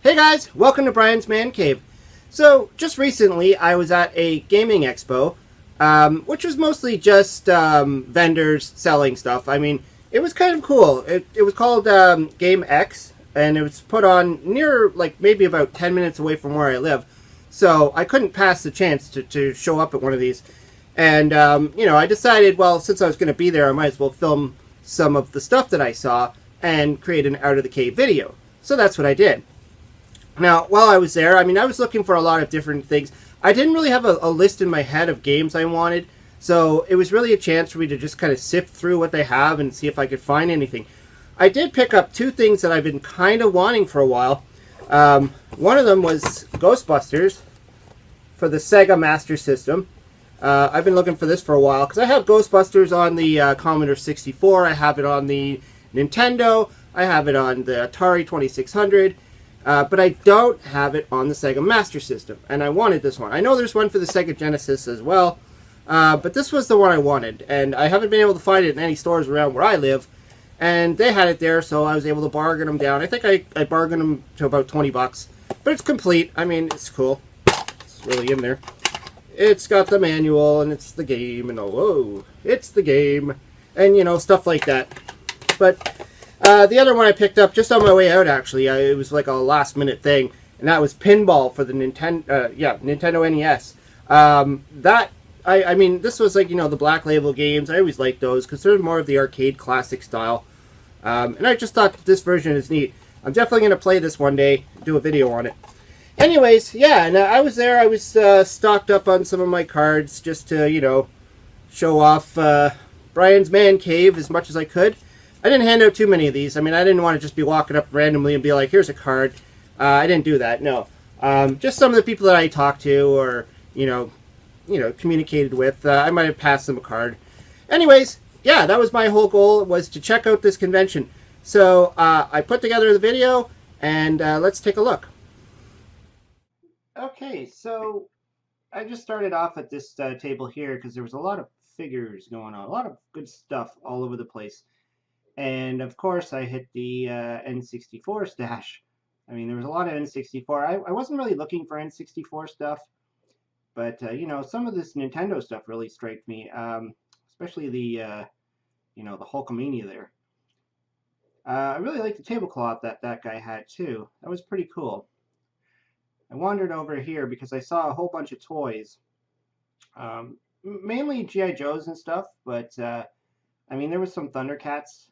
Hey guys, welcome to Brian's Man Cave. So, just recently I was at a gaming expo, which was mostly just vendors selling stuff. I mean, it was kind of cool. It was called GameX, and it was put on near, like, maybe about 10 minutes away from where I live. So, I couldn't pass the chance to show up at one of these. And, I decided, well, since I was going to be there, I might as well film some of the stuff that I saw and create an out of the cave video. So, that's what I did. Now, while I was there, I mean, I was looking for a lot of different things. I didn't really have a list in my head of games I wanted, so it was really a chance for me to just kind of sift through what they have and see if I could find anything. I did pick up two things that I've been kind of wanting for a while. One of them was Ghostbusters for the Sega Master System. I've been looking for this for a while because I have Ghostbusters on the Commodore 64. I have it on the Nintendo. I have it on the Atari 2600. But I don't have it on the Sega Master System, and I wanted this one. I know there's one for the Sega Genesis as well, but this was the one I wanted, and I haven't been able to find it in any stores around where I live, and they had it there, so I was able to bargain them down. I think I bargained them to about 20 bucks, but it's complete. I mean, it's cool. It's really in there. It's got the manual, and it's the game, and whoa, it's the game, and, stuff like that. But the other one I picked up just on my way out, actually, it was like a last minute thing, and that was Pinball for the Nintendo NES. I mean, this was like, the Black Label games. I always liked those because they're more of the arcade classic style. And I just thought this version is neat. I'm definitely going to play this one day, do a video on it. Anyways, yeah, and I was there. I was stocked up on some of my cards just to, show off Brian's Man Cave as much as I could. I didn't hand out too many of these. I mean, I didn't want to just be walking up randomly and be like, here's a card. I didn't do that, no. Just some of the people that I talked to or, communicated with, I might have passed them a card. Anyways, yeah, that was my whole goal, was to check out this convention. So I put together the video, and let's take a look. Okay, so I just started off at this table here because there was a lot of figures going on, a lot of good stuff all over the place. And of course, I hit the N64 stash. I mean, there was a lot of N64. I wasn't really looking for N64 stuff, but some of this Nintendo stuff really striked me, especially the Hulkamania there. I really liked the tablecloth that guy had too. That was pretty cool. I wandered over here because I saw a whole bunch of toys, mainly GI Joes and stuff, but I mean, there was some Thundercats.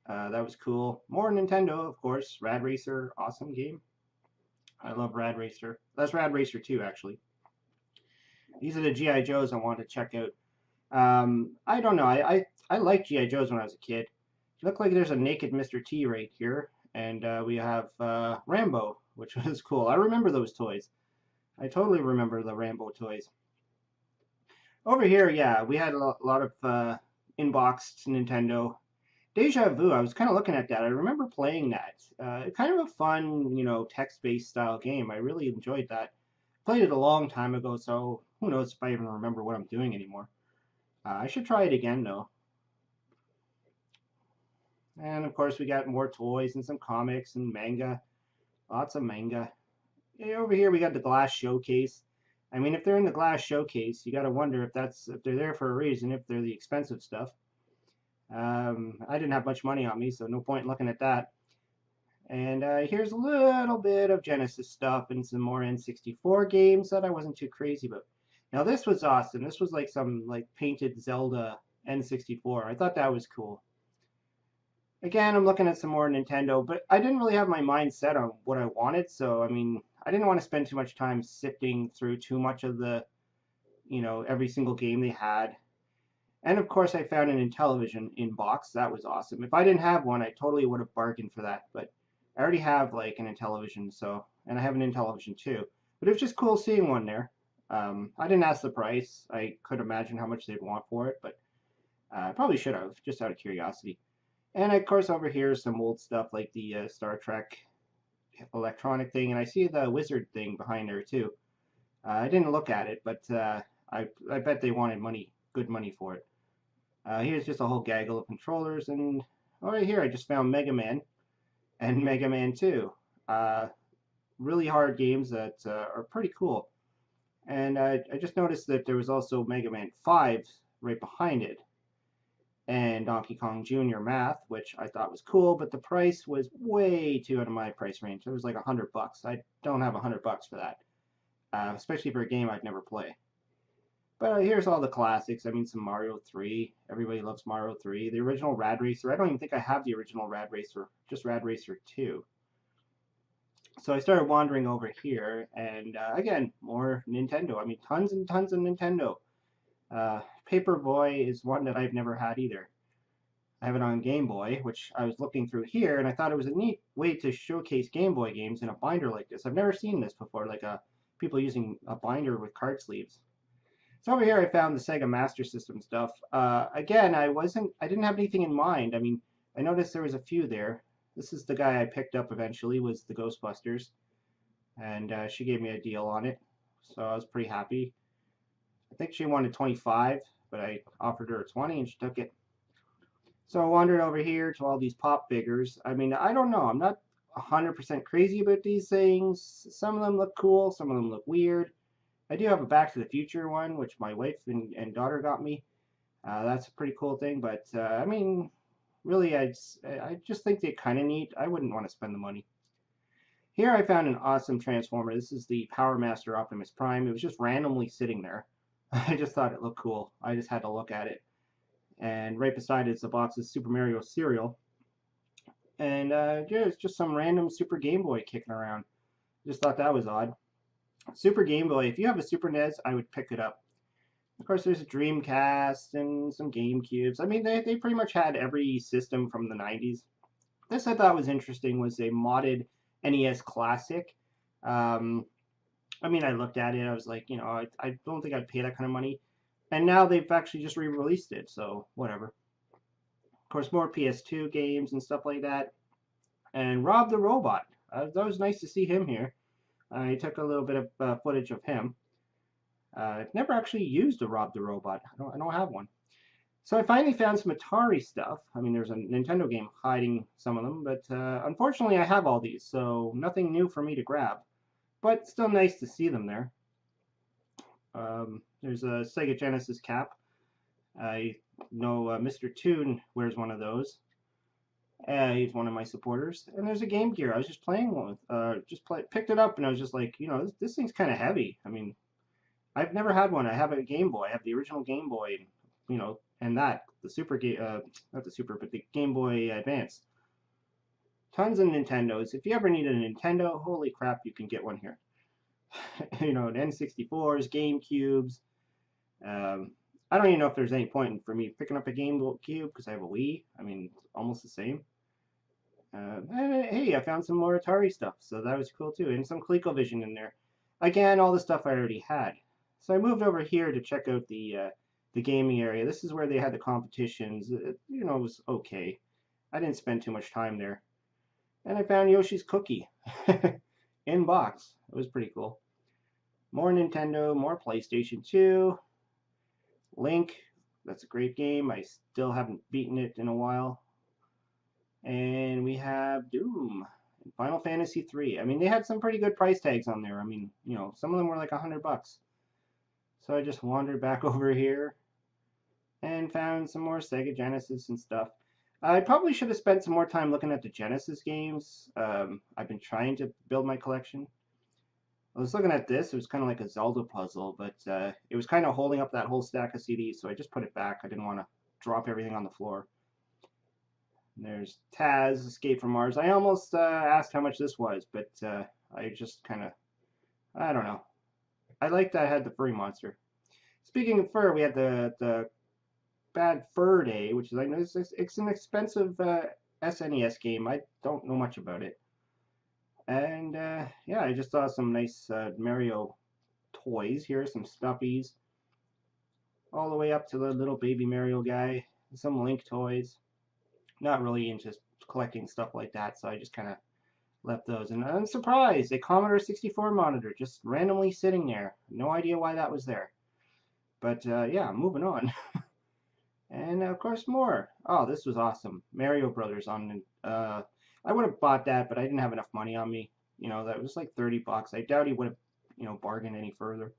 That was cool. More Nintendo, of course. Rad Racer, awesome game. I love Rad Racer. That's Rad Racer 2, actually. These are the G.I. Joes I want to check out. I don't know. I liked G.I. Joes when I was a kid. Look like there's a naked Mr. T right here. And we have Rambo, which was cool. I remember those toys. I totally remember the Rambo toys. Over here, yeah, we had a lot of inboxed Nintendo. Deja Vu, I was kind of looking at that. I remember playing that. Kind of a fun, text-based style game. I really enjoyed that. Played it a long time ago, so who knows if I even remember what I'm doing anymore. I should try it again, though. And of course, we got more toys and some comics and manga. Lots of manga. Over here, we got the glass showcase. I mean, if they're in the glass showcase, you got to wonder if they're there for a reason, if they're the expensive stuff. I didn't have much money on me, so no point in looking at that. And here's a little bit of Genesis stuff and some more N64 games that I wasn't too crazy about. Now this was awesome. This was like some painted Zelda N64. I thought that was cool. Again, I'm looking at some more Nintendo, but I didn't really have my mind set on what I wanted. So I mean, I didn't want to spend too much time sifting through too much of the, every single game they had. And of course, I found an Intellivision in box. That was awesome. If I didn't have one, I totally would have bargained for that. But I already have like an Intellivision, so, and I have an Intellivision too. But it was just cool seeing one there. I didn't ask the price. I could imagine how much they'd want for it, but I probably should have, just out of curiosity. And of course, over here is some old stuff like the Star Trek electronic thing, and I see the wizard thing behind there too. I didn't look at it, but I bet they wanted money, good money for it. Here's just a whole gaggle of controllers, and right here I just found Mega Man and Mega Man 2. really hard games that are pretty cool. And I just noticed that there was also Mega Man 5 right behind it, and Donkey Kong Jr. Math, which I thought was cool, but the price was way too out of my price range. It was like $100. I don't have $100 for that, especially for a game I'd never play. But here's all the classics. I mean, some Mario 3. Everybody loves Mario 3. The original Rad Racer. I don't even think I have the original Rad Racer, just Rad Racer 2. So I started wandering over here, and again, more Nintendo. I mean, tons and tons of Nintendo. Paperboy is one that I've never had either. I have it on Game Boy, which I was looking through here, and I thought it was a neat way to showcase Game Boy games in a binder like this. I've never seen this before, like people using a binder with card sleeves. So over here, I found the Sega Master System stuff. Again, I didn't have anything in mind. I mean, I noticed there was a few there. This is the guy I picked up eventually, was the Ghostbusters, and she gave me a deal on it, so I was pretty happy. I think she wanted 25, but I offered her 20, and she took it. So I wandered over here to all these pop figures. I mean, I don't know. I'm not 100% crazy about these things. Some of them look cool. Some of them look weird. I do have a Back to the Future one, which my wife and daughter got me. That's a pretty cool thing. But I mean, really, I just think they're kind of neat. I wouldn't want to spend the money. Here I found an awesome Transformer. This is the Power Master Optimus Prime. It was just randomly sitting there. I just thought it looked cool. I just had to look at it. And right beside it is a box of Super Mario cereal. And yeah, it's just some random Super Game Boy kicking around. Just thought that was odd. Super Game Boy, if you have a Super NES, I would pick it up. Of course, there's a Dreamcast and some GameCubes. I mean, they pretty much had every system from the 90s. This I thought was interesting was a modded NES Classic. Um, I mean, I looked at it. I was like, I don't think I'd pay that kind of money. And now they've actually just re-released it, so whatever. Of course, more PS2 games and stuff like that. And Rob the Robot. That was nice to see him here. I took a little bit of footage of him. I've never actually used a Rob the Robot. I don't have one. So I finally found some Atari stuff. I mean, there's a Nintendo game hiding some of them, but unfortunately I have all these, so nothing new for me to grab. But still nice to see them there. There's a Sega Genesis cap. I know Mr. Toon wears one of those. He's one of my supporters. And there's a Game Gear. I was just playing one with, picked it up, and I was just like, this thing's kind of heavy. I mean, I've never had one. I have a Game Boy. I have the original Game Boy, and the Super Game, not the Super, but the Game Boy Advance. Tons of Nintendos. If you ever need a Nintendo, holy crap, you can get one here. N64s, GameCubes. I don't even know if there's any point for me picking up a GameCube because I have a Wii. I mean, it's almost the same. And hey, I found some more Atari stuff, so that was cool too, and some ColecoVision in there. Again, all the stuff I already had. So I moved over here to check out the gaming area. This is where they had the competitions. It was okay. I didn't spend too much time there. And I found Yoshi's Cookie in box. It was pretty cool. More Nintendo, more PlayStation 2. Link, that's a great game. I still haven't beaten it in a while. And we have Doom and Final Fantasy 3. I mean, they had some pretty good price tags on there. I mean, some of them were like $100. So I just wandered back over here and found some more Sega Genesis and stuff. I probably should have spent some more time looking at the Genesis games. I've been trying to build my collection. I was looking at this. It was kind of like a Zelda puzzle, but it was kind of holding up that whole stack of CDs, so I just put it back. I didn't want to drop everything on the floor. There's Taz, Escape from Mars. I almost asked how much this was, but I just kind of, I don't know. I liked that I had the furry monster. Speaking of fur, we had the Bad Fur Day, which is, I know it's an expensive SNES game. I don't know much about it. And yeah, I just saw some nice Mario toys here, some stuffies, all the way up to the little baby Mario guy, some Link toys. Not really into collecting stuff like that, so I just kind of left those. And I'm surprised, a Commodore 64 monitor just randomly sitting there. No idea why that was there. But yeah, moving on. And of course more. Oh, this was awesome. Mario Brothers on. I would have bought that, but I didn't have enough money on me. You know, that was like 30 bucks. I doubt he would have, bargained any further.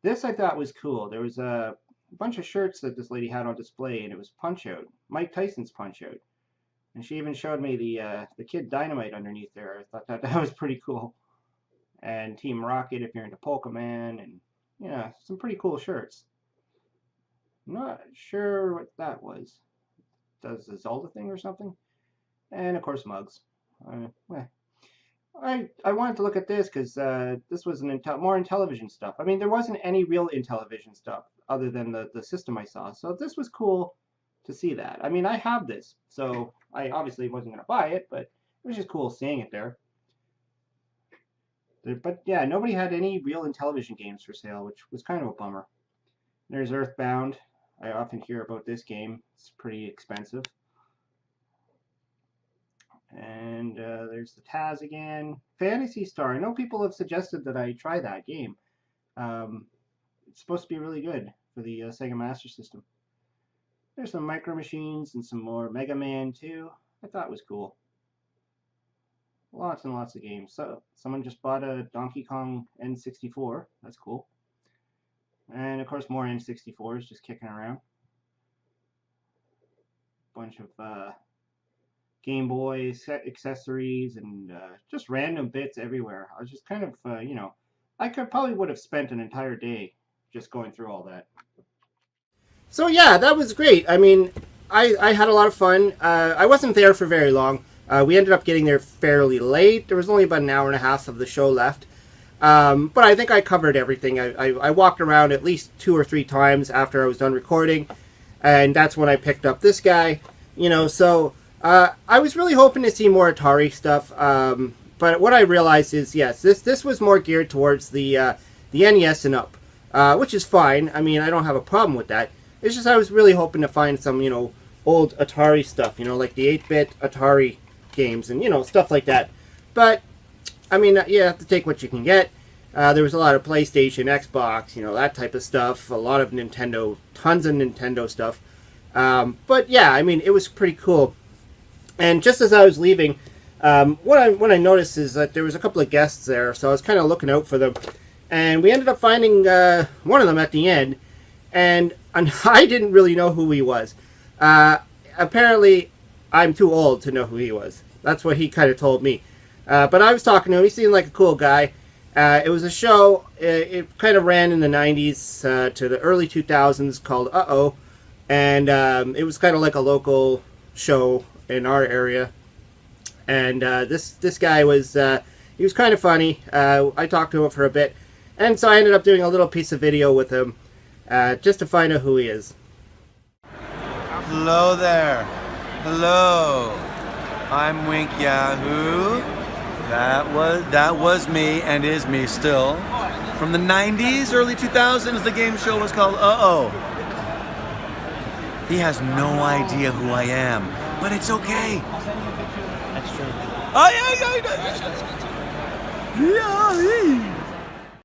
This I thought was cool. There was a bunch of shirts that this lady had on display, and it was Punch Out, Mike Tyson's Punch Out. And she even showed me the Kid Dynamite underneath there. I thought that was pretty cool. And Team Rocket if you're into Pokemon, and yeah, some pretty cool shirts. I'm not sure what that was. Does the Zelda thing or something? And of course mugs. I wanted to look at this because this was more Intellivision stuff. I mean, there wasn't any real Intellivision stuff other than the system I saw. So this was cool to see that. I mean, I have this, so I obviously wasn't going to buy it, but it was just cool seeing it there. But yeah, nobody had any real Intellivision games for sale, which was kind of a bummer. There's Earthbound. I often hear about this game. It's pretty expensive. And there's the Taz again. Phantasy Star. I know people have suggested that I try that game. It's supposed to be really good for the Sega Master System. There's some Micro Machines and some more Mega Man too. I thought it was cool. Lots and lots of games. So someone just bought a Donkey Kong N64. That's cool. And of course more N64s just kicking around. Bunch of Game Boy accessories and just random bits everywhere. I was just kind of, I probably would have spent an entire day just going through all that. So yeah, that was great. I mean, I had a lot of fun. I wasn't there for very long. We ended up getting there fairly late. There was only about an hour and a half of the show left. But I think I covered everything. I walked around at least 2 or 3 times after I was done recording. And that's when I picked up this guy. So I was really hoping to see more Atari stuff. But what I realized is, yes, this was more geared towards the NES and up. Which is fine. I mean, I don't have a problem with that. It's just I was really hoping to find some, old Atari stuff. Like the 8-bit Atari games and, stuff like that. But, I mean, you have to take what you can get. There was a lot of PlayStation, Xbox, that type of stuff. A lot of Nintendo, tons of Nintendo stuff. But yeah, I mean, it was pretty cool. And just as I was leaving, what I noticed is that there was a couple of guests there, so I was kind of looking out for them. And we ended up finding one of them at the end, and I didn't really know who he was. Apparently, I'm too old to know who he was. That's what he kind of told me. But I was talking to him. He seemed like a cool guy. It was a show. It kind of ran in the 90s to the early 2000s called Uh-Oh. And it was kind of like a local show in our area. And this guy was, he was kind of funny. I talked to him for a bit. And so I ended up doing a little piece of video with him just to find out who he is. Hello there. Hello. I'm Wink Yahoo. That was me and is me still. From the 90s, early 2000s, the game show was called Uh-Oh. He has no idea who I am, but it's okay. That's true. Oh, yeah.